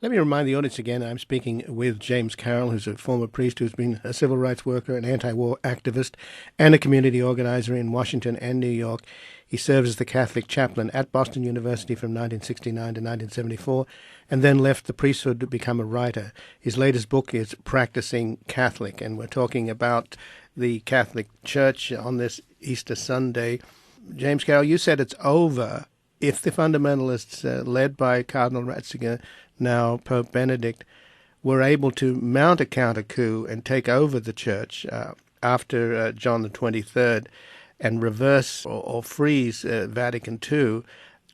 Let me remind the audience again, I'm speaking with James Carroll, who's a former priest who's been a civil rights worker, an anti-war activist, and a community organizer in Washington and New York. He served as the Catholic chaplain at Boston University from 1969 to 1974, and then left the priesthood to become a writer. His latest book is Practicing Catholic, and we're talking about the Catholic Church on this Easter Sunday. James Carroll, you said it's over if the fundamentalists, led by Cardinal Ratzinger, now Pope Benedict, were able to mount a counter-coup and take over the church after John the 23rd and reverse or freeze Vatican II.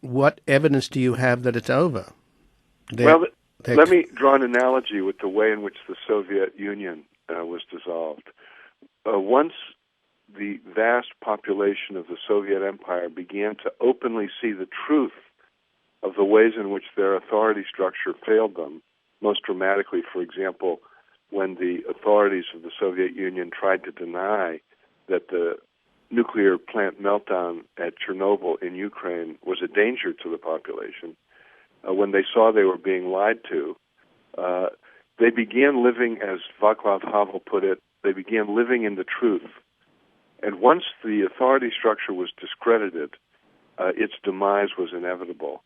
What evidence do you have that it's over? Let me draw an analogy with the way in which the Soviet Union was dissolved. Once the vast population of the Soviet Empire began to openly see the truth of the ways in which their authority structure failed them, most dramatically, for example, when the authorities of the Soviet Union tried to deny that the nuclear plant meltdown at Chernobyl in Ukraine was a danger to the population, when they saw they were being lied to, they began living, as Václav Havel put it, they began living in the truth. And once the authority structure was discredited, its demise was inevitable.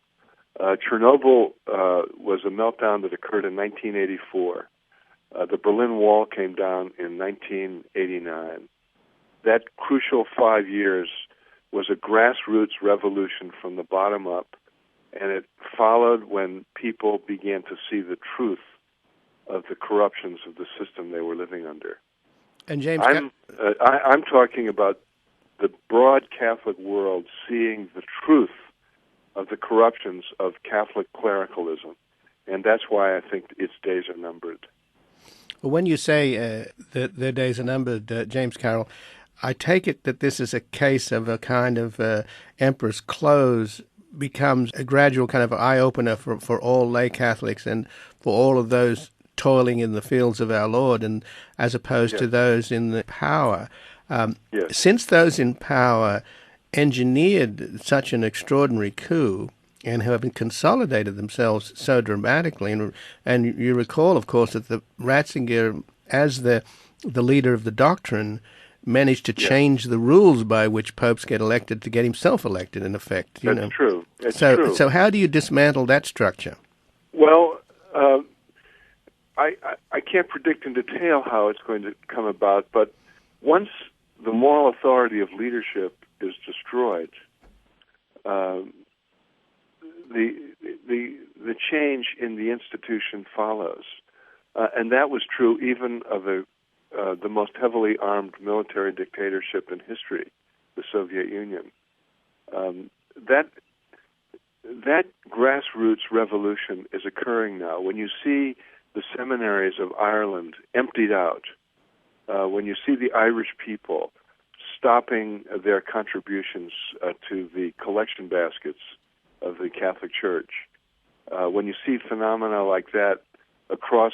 Chernobyl was a meltdown that occurred in 1984. The Berlin Wall came down in 1989. That crucial 5 years was a grassroots revolution from the bottom up, and it followed when people began to see the truth of the corruptions of the system they were living under. And James, I'm talking about the broad Catholic world seeing the truth of the corruptions of Catholic clericalism, and that's why I think its days are numbered. Well, when you say that their days are numbered, James Carroll, I take it that this is a case of a kind of emperor's clothes becomes a gradual kind of eye-opener for all lay Catholics and for all of those toiling in the fields of our Lord, and as opposed to those in the power. Since those in power engineered such an extraordinary coup and who have consolidated themselves so dramatically, and you recall, of course, that the Ratzinger, as the leader of the doctrine, managed to change the rules by which popes get elected to get himself elected, in effect. That's true. That's true. So how do you dismantle that structure? Well, I can't predict in detail how it's going to come about, but once the moral authority of leadership is destroyed, the change in the institution follows, and that was true even of the most heavily armed military dictatorship in history, the Soviet Union. That grassroots revolution is occurring now. When you see the seminaries of Ireland emptied out, when you see the Irish people stopping their contributions to the collection baskets of the Catholic Church, when you see phenomena like that across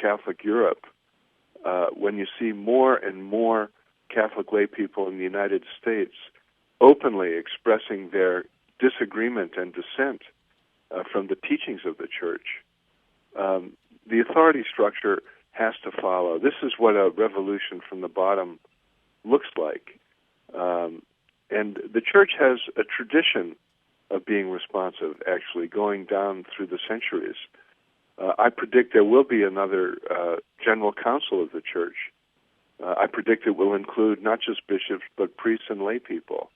Catholic Europe, when you see more and more Catholic lay people in the United States openly expressing their disagreement and dissent from the teachings of the Church, the authority structure has to follow. This is what a revolution from the bottom looks like. And the Church has a tradition of being responsive, actually, going down through the centuries. I predict there will be another General Council of the Church. I predict it will include not just bishops, but priests and lay people.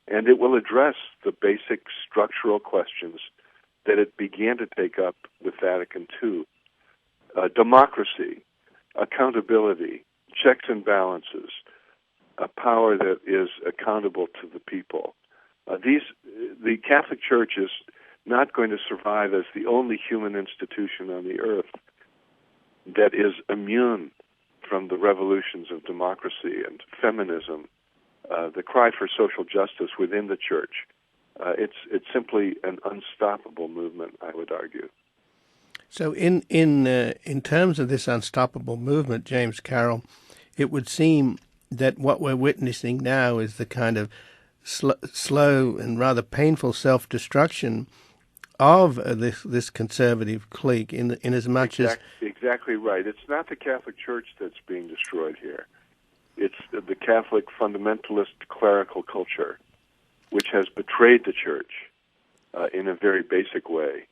And it will address the basic structural questions that it began to take up with Vatican II. Democracy, accountability, checks and balances, a power that is accountable to the people. The Catholic Church is not going to survive as the only human institution on the earth that is immune from the revolutions of democracy and feminism, the cry for social justice within the Church. It's simply an unstoppable movement, I would argue. So in terms of this unstoppable movement, James Carroll, it would seem that what we're witnessing now is the kind of slow and rather painful self-destruction of this conservative clique in as much as... Exactly right. It's not the Catholic Church that's being destroyed here. It's the Catholic fundamentalist clerical culture, which has betrayed the Church in a very basic way.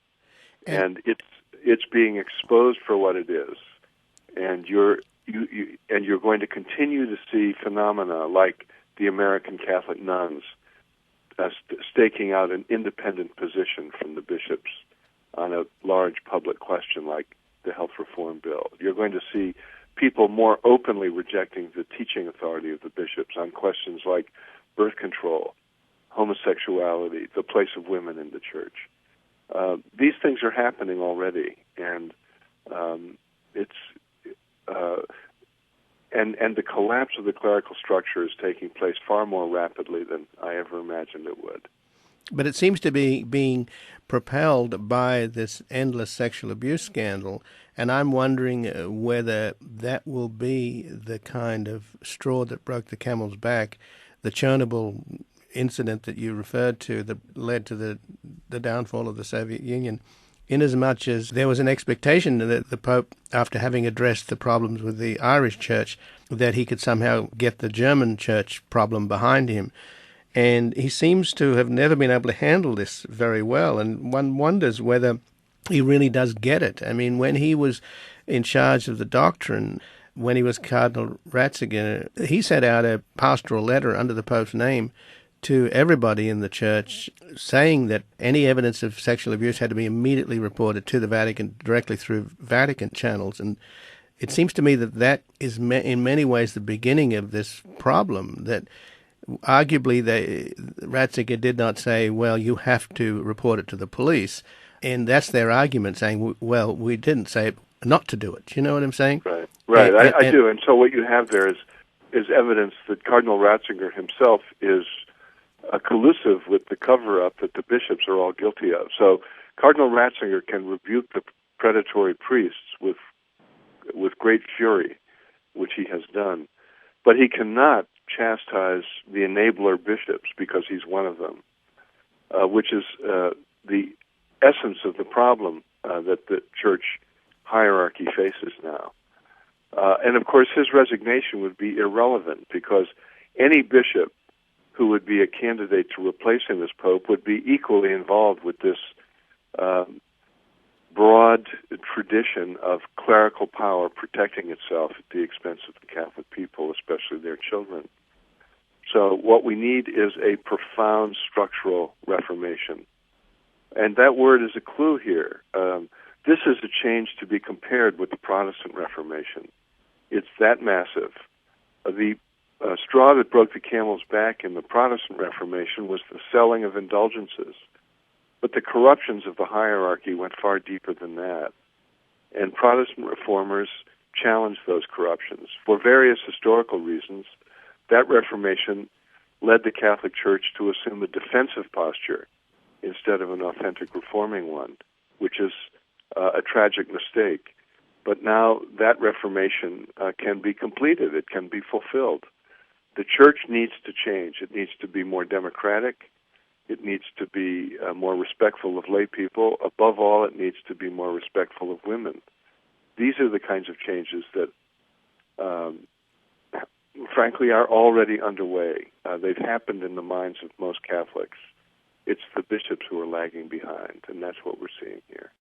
And it's being exposed for what it is. And you're going to continue to see phenomena like the American Catholic nuns staking out an independent position from the bishops on a large public question like the health reform bill. You're going to see people more openly rejecting the teaching authority of the bishops on questions like birth control, homosexuality, the place of women in the Church. These things are happening already, and and the collapse of the clerical structure is taking place far more rapidly than I ever imagined it would. But it seems to be being propelled by this endless sexual abuse scandal, and I'm wondering whether that will be the kind of straw that broke the camel's back, the Chernobyl incident that you referred to that led to the downfall of the Soviet Union, inasmuch as there was an expectation that the Pope, after having addressed the problems with the Irish Church, that he could somehow get the German Church problem behind him. And he seems to have never been able to handle this very well, and one wonders whether he really does get it. I mean, when he was in charge of the doctrine, when he was Cardinal Ratzinger, he sent out a pastoral letter under the Pope's name to everybody in the Church saying that any evidence of sexual abuse had to be immediately reported to the Vatican directly through Vatican channels. And it seems to me that that is in many ways the beginning of this problem, that arguably Ratzinger did not say, well, you have to report it to the police. And that's their argument, saying, well, we didn't say not to do it. You know what I'm saying? Right. I do. And so what you have there is evidence that Cardinal Ratzinger himself is collusive with the cover-up that the bishops are all guilty of. So Cardinal Ratzinger can rebuke the predatory priests with great fury, which he has done, but he cannot chastise the enabler bishops because he's one of them, which is the essence of the problem that the Church hierarchy faces now. And of course, his resignation would be irrelevant because any bishop who would be a candidate to replace him as Pope would be equally involved with this broad tradition of clerical power protecting itself at the expense of the Catholic people, especially their children. So what we need is a profound structural reformation. And that word is a clue here. This is a change to be compared with the Protestant Reformation. It's that massive. The straw that broke the camel's back in the Protestant Reformation was the selling of indulgences. But the corruptions of the hierarchy went far deeper than that. And Protestant reformers challenged those corruptions. For various historical reasons, that Reformation led the Catholic Church to assume a defensive posture instead of an authentic reforming one, which is a tragic mistake. But now that Reformation can be completed. It can be fulfilled. The Church needs to change. It needs to be more democratic. It needs to be more respectful of lay people. Above all, it needs to be more respectful of women. These are the kinds of changes that, frankly, are already underway. They've happened in the minds of most Catholics. It's the bishops who are lagging behind, and that's what we're seeing here.